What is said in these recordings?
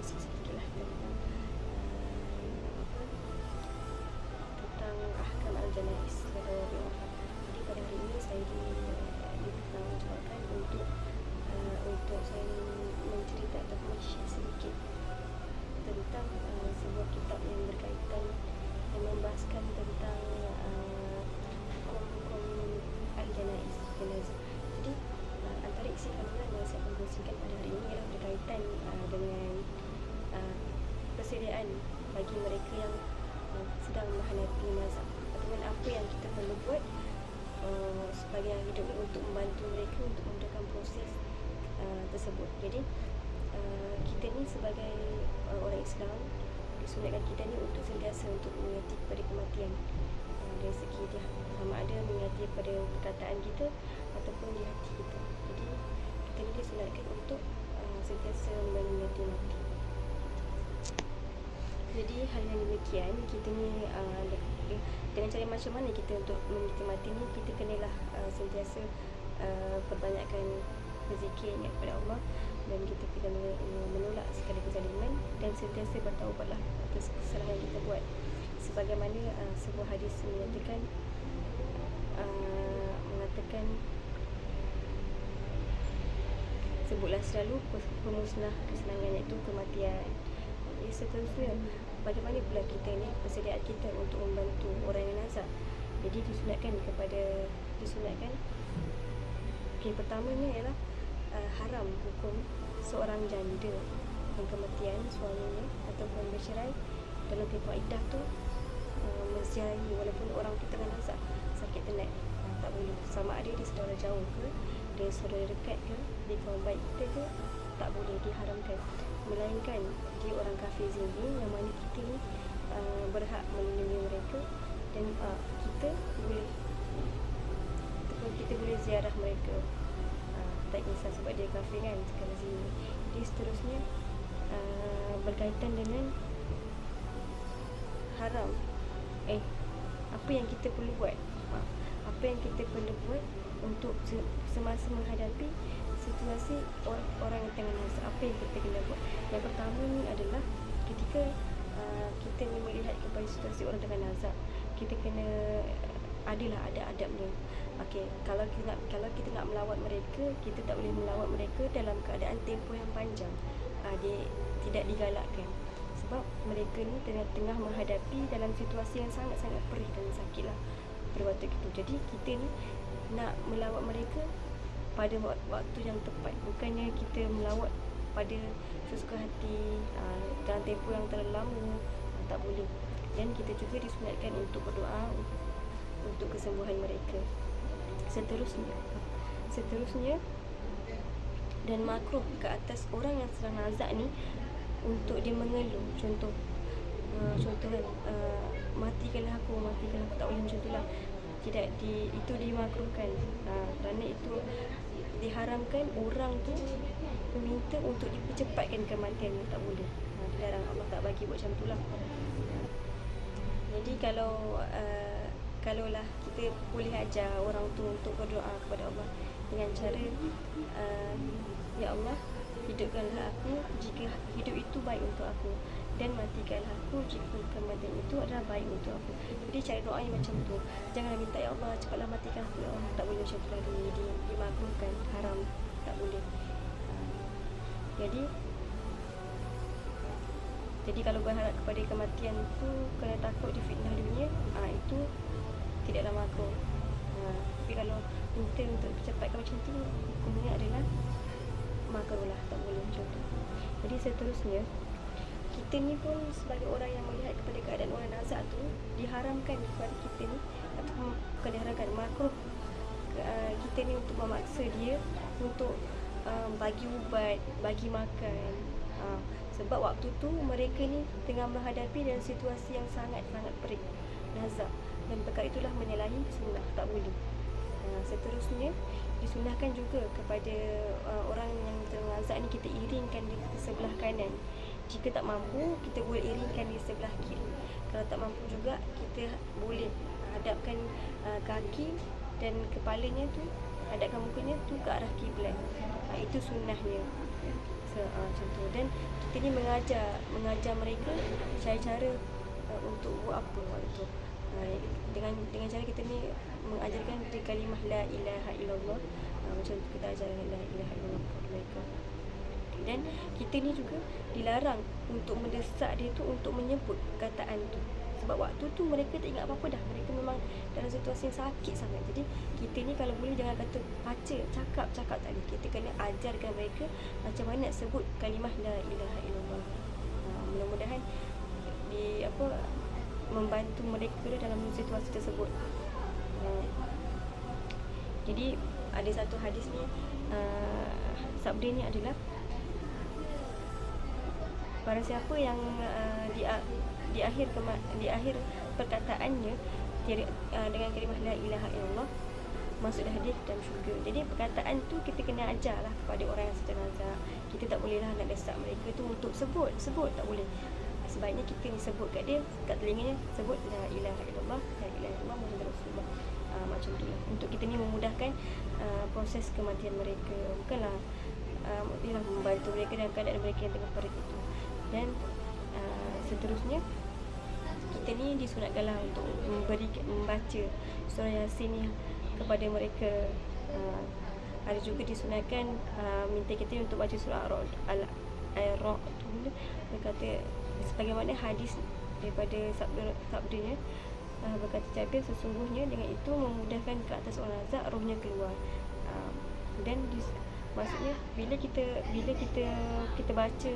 kongsi sedikit lah tentang tentang ahkam al-janaiz pada orang wafat. Jadi pada hari ini saya dipertanggungjawabkan untuk saya mencerita atau share sedikit tentang sebuah kitab yang berkaitan yang membahaskan tentang hukum al-janaiz, jenazah. Jadi antara isi kandungan yang saya akan kongsikan pada hari ini ialah berkaitan dengan persediaan bagi mereka yang sedang menghadapi nazak, ataupun apa yang kita perlu buat sebagai yang hidup untuk membantu mereka untuk memudahkan proses tersebut. Jadi kita ni sebagai orang Islam, disunatkan kita ni untuk sentiasa untuk mengerti kepada kematian dari segi dia, sama ada mengerti pada perkataan kita ataupun di hati kita. Jadi kita ni disunatkan untuk sentiasa mengerti mati. Jadi hal yang demikian, kita ni dengan cara macam mana kita untuk mengerti mati ni, kita kenalah sentiasa perbanyakkan berzikir, ingat kepada Allah, dan kita kena menolak segala kezaliman dan sentiasa bertaubatlah atas kesalahan yang kita buat. Sebagaimana sebuah hadis mengatakan sebutlah selalu pemusnah kesenangan, iaitu kematian. Seterusnya, bagaimana pula kita ni persediaan kita untuk membantu orang yang nazak. Jadi disunatkan okay, pertamanya ialah haram hukum seorang janda yang kematian suaminya ataupun bercerai dalam tempoh iddah tu menziarahi walaupun orang tu tengah nazak, sakit tenat. Tak boleh, sama ada dia saudara jauh ke, dia saudara dekat ke, dia kawan baik kita ke, tak boleh, diharamkan. Melainkan dia orang kafir zimmi yang mana kita ni berhak melindungi mereka, dan kita boleh ziarah mereka, tak kisah sebab dia kafir kan, sekarang zimmi. Jadi seterusnya berkaitan dengan haram apa yang kita perlu buat untuk semasa menghadapi situasi orang yang tengah nazak. Apa yang kita kena buat? Yang pertama ni adalah ketika kita ni melihat kepada situasi orang tengah nazak, kita kena ada adabnya. Okey, kalau kita nak melawat mereka, kita tak boleh melawat mereka dalam keadaan tempoh yang panjang. Dia tidak digalakkan, sebab mereka ni tengah menghadapi dalam situasi yang sangat-sangat perih dan sakit lah pada waktu itu. Jadi kita ni nak melawat mereka pada waktu yang tepat, bukannya kita melawat pada sesuka hati dalam tempoh yang terlalu lama. Tak boleh. Dan kita juga disunatkan untuk berdoa untuk kesembuhan mereka. Seterusnya dan makruh ke atas orang yang sedang nazak ni untuk dia mengeluh. Contoh kan, matikanlah aku, tak boleh macam tu lah. Tidak, itu dimakruhkan, kerana itu diharamkan orang tu meminta untuk dipercepatkan kematiannya. Tak boleh, dilarang, Allah tak bagi buat macam tu lah. Jadi kalaulah kita boleh ajar orang tu untuk berdoa kepada Allah dengan cara ya Allah, hidupkanlah aku jika hidup itu baik untuk aku, dan matikanlah aku jika kematian itu adalah baik untuk aku. Jadi cara doanya macam tu. Janganlah minta ya Allah cepatlah matikan aku, ya Allah. Tak boleh macam tu lah, dimakruhkan, haram, tak boleh. Jadi kalau berharap kepada kematian tu kena takut difitnah dunia, itu tidaklah makruh. Tapi kalau minta untuk percepatkan macam tu, hukumnya adalah makruh lah, tak boleh macam tu. Jadi seterusnya, kita ni pun sebagai orang yang melihat kepada keadaan orang nazak tu, diharamkan kepada kita ni, atau bukan diharamkan, makruh kita ni untuk memaksa dia untuk bagi ubat, bagi makan. Sebab waktu tu mereka ni tengah menghadapi dalam situasi yang sangat-sangat perik, nazak, dan perkara itulah menyalahi sunnah, tak boleh. Seterusnya disunahkan juga kepada orang yang tengah nazak ni, kita iringkan di sebelah kanan. Jika tak mampu, kita boleh iringkan di sebelah kiri. Kalau tak mampu juga, kita boleh hadapkan kaki dan kepalanya tu, hadapkan mukanya tu ke arah kiblat. Itu sunnahnya. Macam tu. Dan kita ni mengajar mereka cara-cara untuk buat apa waktu tu. Dengan cara kita ni mengajarkan dia kalimah la ilaha illallah. Macam tu kita ajar la ilaha illallah kepada mereka. Dan kita ni juga dilarang untuk mendesak dia tu untuk menyebut perkataan tu. Sebab waktu tu mereka tak ingat apa-apa dah. Mereka memang dalam situasi yang sakit sangat. Jadi kita ni kalau boleh jangan kata baca, cakap tak boleh. Kita kena ajarkan mereka macam mana nak sebut kalimah la ilaha illallah. Mudah-mudahan membantu mereka dalam situasi tersebut. Jadi ada satu hadis ni, sabda ni adalah, barang siapa yang di akhir perkataannya dengan kalimah la ilaha illallah, masuklah dia dalam syurga. Jadi perkataan tu kita kena ajarlah kepada orang yang sedang nazak. Kita tak bolehlah nak desak mereka tu untuk sebut tak boleh. Sebaiknya kita ni sebut kat dia, kat telinganya, sebut la ilaha illallah, la ilaha illallah Muhammadur Rasulullah. Macam tu lah. Untuk kita ni memudahkan proses kematian mereka. Bukanlah membantu mereka dalam keadaan mereka yang tengah parit itu. Dan seterusnya, kita ni disunatkanlah untuk membaca surah Yasin ni kepada mereka. Ada juga disunatkan minta kita untuk baca surah Al-A'raf tu. Berkata sebagaimana hadis daripada sabdanya, berkata Jabir, sesungguhnya dengan itu memudahkan ke atas orang nazak rohnya keluar. Dan maksudnya bila kita baca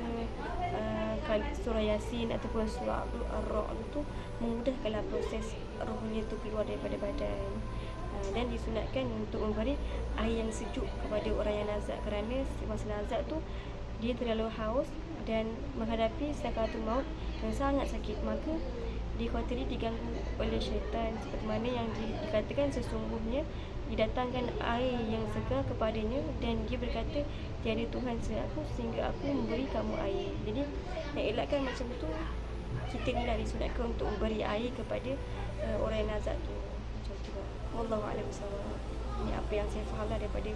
surah Yasin ataupun surah Ar-Ra'd tu, memudahkanlah proses rohnya tu keluar daripada badan. Dan disunatkan untuk memberi air yang sejuk kepada orang yang nazak, kerana masa nazak tu dia terlalu haus dan menghadapi sakaratul maut yang sangat sakit. Maka dikhawatiri diganggu oleh syaitan, seperti mana yang dikatakan sesungguhnya didatangkan air yang segar kepadanya dan dia berkata, tiada Tuhan selain aku sehingga aku memberi kamu air. Jadi nak elakkan macam tu, kita ni lah disunatkan untuk memberi air kepada orang yang nazak tu. Macam tu lah. Wallahu a'lam bishawab. Ini apa yang saya faham lah daripada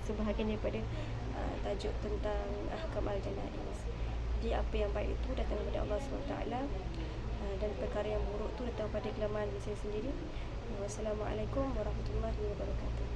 sebahagian daripada tajuk tentang ahkam al-janaiz. Jadi apa yang baik itu datang daripada Allah SWT, dan perkara yang buruk itu datang pada kelemahan diri saya sendiri. Wassalamualaikum warahmatullahi wabarakatuh.